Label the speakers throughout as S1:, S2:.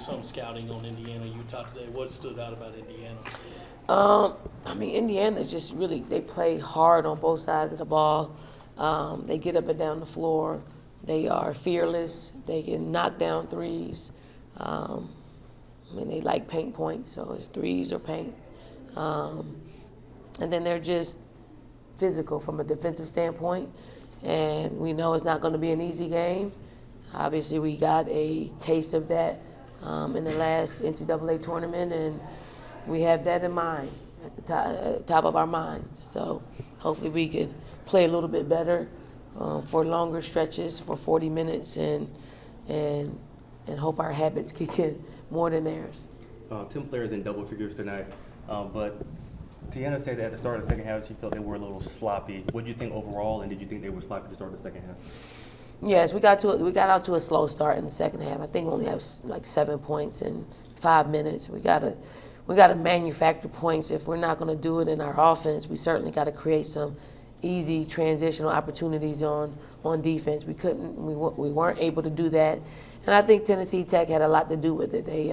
S1: some scouting on Indiana, Utah today. What stood out about Indiana?
S2: I mean, Indiana just really, they play hard on both sides of the ball. They get up and down the floor. They are fearless. They can knock down threes. I mean, they like paint points, so it's threes or paint. And then they're just physical from a defensive standpoint. And we know it's not going to be an easy game. Obviously, we got a taste of that in the last NCAA tournament, and we have that in mind at the top of our minds. So hopefully we can play a little bit better for longer stretches, for 40 minutes, and hope our habits kick in more than theirs.
S3: 10 players in double figures tonight, but Tiana said that at the start of the second half she felt they were a little sloppy. What did you think overall, and did you think they were sloppy to start the second half?
S2: Yes, we got out to a slow start in the second half. I think we only have like 7 points in 5 minutes. We gotta manufacture points. If we're not going to do it in our offense, we certainly got to create some easy transitional opportunities on defense. We weren't able to do that, and I think Tennessee Tech had a lot to do with it. They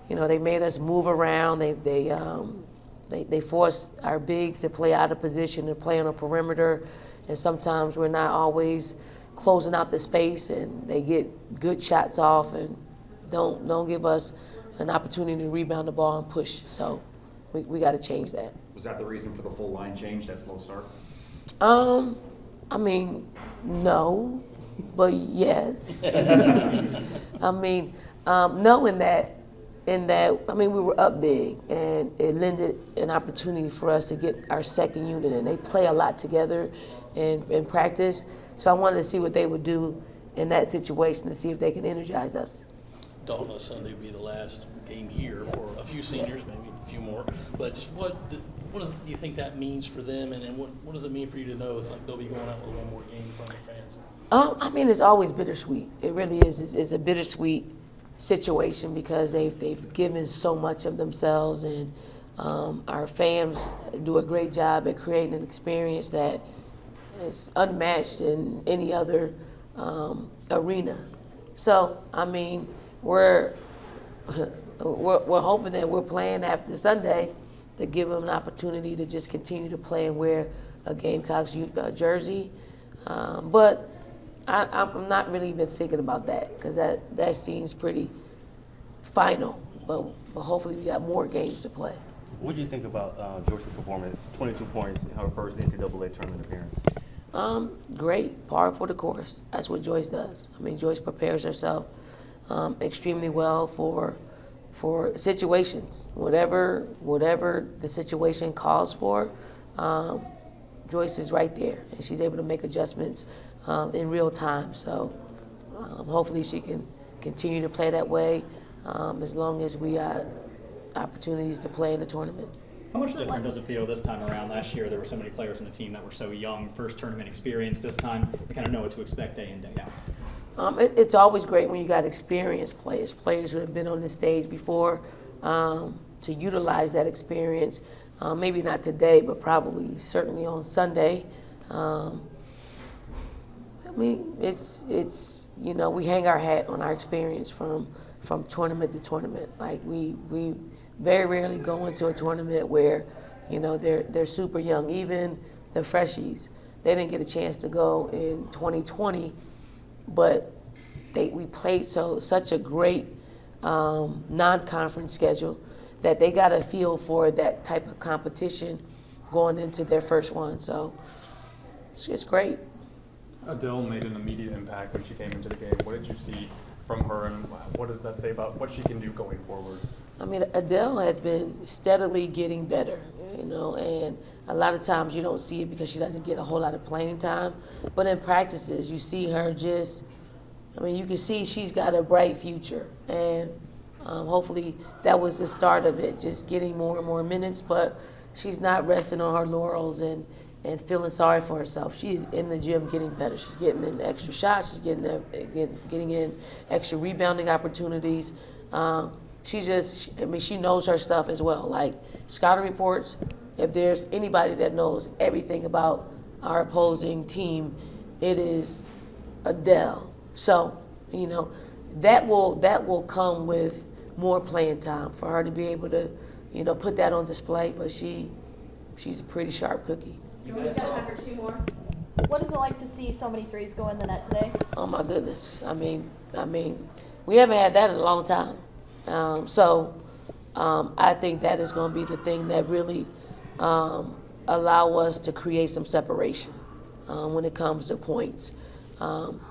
S2: they made us move around. They forced our bigs to play out of position and play on a perimeter, and sometimes we're not always closing out the space, and they get good shots off and don't give us an opportunity to rebound the ball and push. So we got to change that.
S4: Was that the reason for the full line change, that slow start?
S2: I mean, no, but yes. I mean, no in that, I mean, we were up big, and it lended an opportunity for us to get our second unit, and they play a lot together in practice. So I wanted to see what they would do in that situation to see if they can energize us.
S1: Dalton Sunday will be the last game here for a few seniors, maybe a few more. But just what do you think that means for them, and what does it mean for you to know it's like they'll be going out with one more game in front of fans?
S2: I mean, it's always bittersweet. It really is. It's a bittersweet situation because they've given so much of themselves, and our fans do a great job at creating an experience that is unmatched in any other arena. So, I mean, we're hoping that we're playing after Sunday to give them an opportunity to just continue to play and wear a Gamecocks jersey. But I'm not really even thinking about that because that seems pretty final. But hopefully we got more games to play.
S3: What do you think about Joyce's performance? 22 points in her first NCAA tournament appearance.
S2: Great, par for the course. That's what Joyce does. I mean, Joyce prepares herself extremely well for situations. Whatever the situation calls for, Joyce is right there, and she's able to make adjustments in real time. So hopefully she can continue to play that way as long as we got opportunities to play in the tournament.
S5: How much different does it feel this time around? Last year there were so many players on the team that were so young, first tournament experience. This time they kind of know what to expect day in, day out.
S2: It's always great when you got experienced players who have been on the stage before, to utilize that experience. Maybe not today, but probably certainly on Sunday. I mean, it's we hang our hat on our experience from tournament to tournament. Like we very rarely go into a tournament where they're super young. Even the freshies, they didn't get a chance to go in 2020. But we played such a great non-conference schedule that they got a feel for that type of competition going into their first one. So it's great.
S6: Adele made an immediate impact when she came into the game. What did you see from her, and what does that say about what she can do going forward?
S2: I mean, Adele has been steadily getting better, and a lot of times you don't see it because she doesn't get a whole lot of playing time. But in practices, you see her you can see she's got a bright future. And hopefully that was the start of it, just getting more and more minutes. But she's not resting on her laurels and feeling sorry for herself. She's in the gym getting better. She's getting in extra shots. She's getting in extra rebounding opportunities. She knows her stuff as well. Like scouting reports, if there's anybody that knows everything about our opposing team, it is Adele. So, that will come with more playing time for her to be able to, put that on display. But she's a pretty sharp cookie.
S1: You
S7: We
S1: guys
S7: got
S1: saw,
S7: time for two more.
S8: What is it like to see so many threes go in the net today?
S2: Oh my goodness! I mean, we haven't had that in a long time. I think that is going to be the thing that really allow us to create some separation when it comes to points.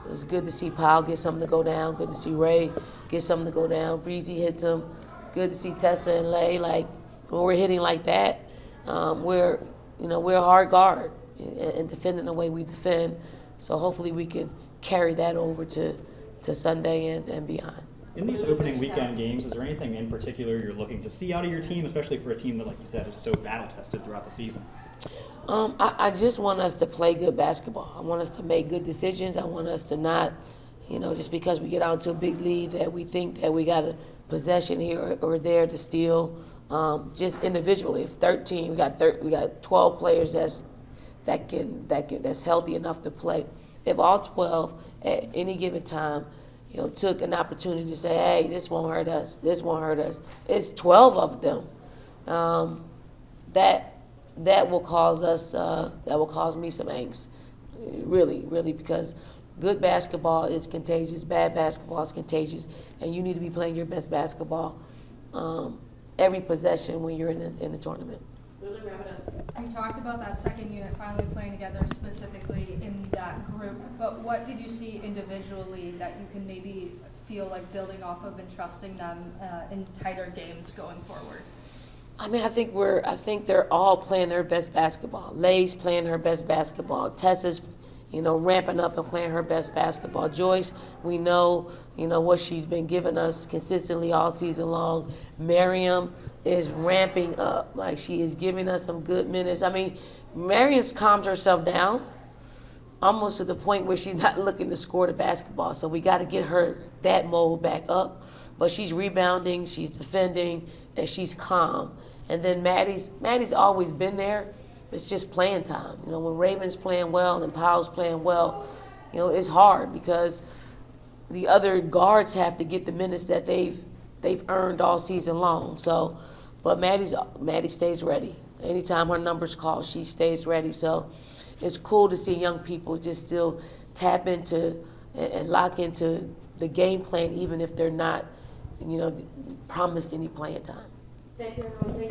S2: It's good to see Powell get something to go down. Good to see Ray get something to go down. Breezy hits him. Good to see Tessa and Lay. Like when we're hitting like that, we're a hard guard and defending the way we defend. So hopefully we can carry that over to Sunday and beyond.
S5: In these opening weekend games, is there anything in particular you're looking to see out of your team, especially for a team that, like you said, is so battle-tested throughout the season?
S2: I just want us to play good basketball. I want us to make good decisions. I want us to not, just because we get out to a big lead that we think that we got a possession here or there to steal. Just individually, if 13, we got 12 players that's healthy enough to play. If all 12 at any given time, took an opportunity to say, hey, this won't hurt us, this won't hurt us. It's 12 of them. That will cause me some angst, really, really, because good basketball is contagious, bad basketball is contagious, and you need to be playing your best basketball every possession when you're in the tournament.
S7: Lily, wrap it up.
S9: You talked about that second unit finally playing together specifically in that group, but what did you see individually that you can maybe feel like building off of and trusting them in tighter games going forward?
S2: I mean, I think they're all playing their best basketball. Lay's playing her best basketball. Tessa's, ramping up and playing her best basketball. Joyce, we know, what she's been giving us consistently all season long. Miriam is ramping up. Like, she is giving us some good minutes. I mean, Miriam's calmed herself down almost to the point where she's not looking to score the basketball. So we got to get her that mode back up. But she's rebounding, she's defending, and she's calm. And then Maddie's always been there. It's just playing time. When Raymond's playing well and Powell's playing well, it's hard because the other guards have to get the minutes that they've earned all season long. So, but Maddie stays ready. Anytime her number's called, she stays ready. So it's cool to see young people just still tap into and lock into the game plan, even if they're not, promised any playing time.
S7: Thank you, everyone.
S9: Thank you.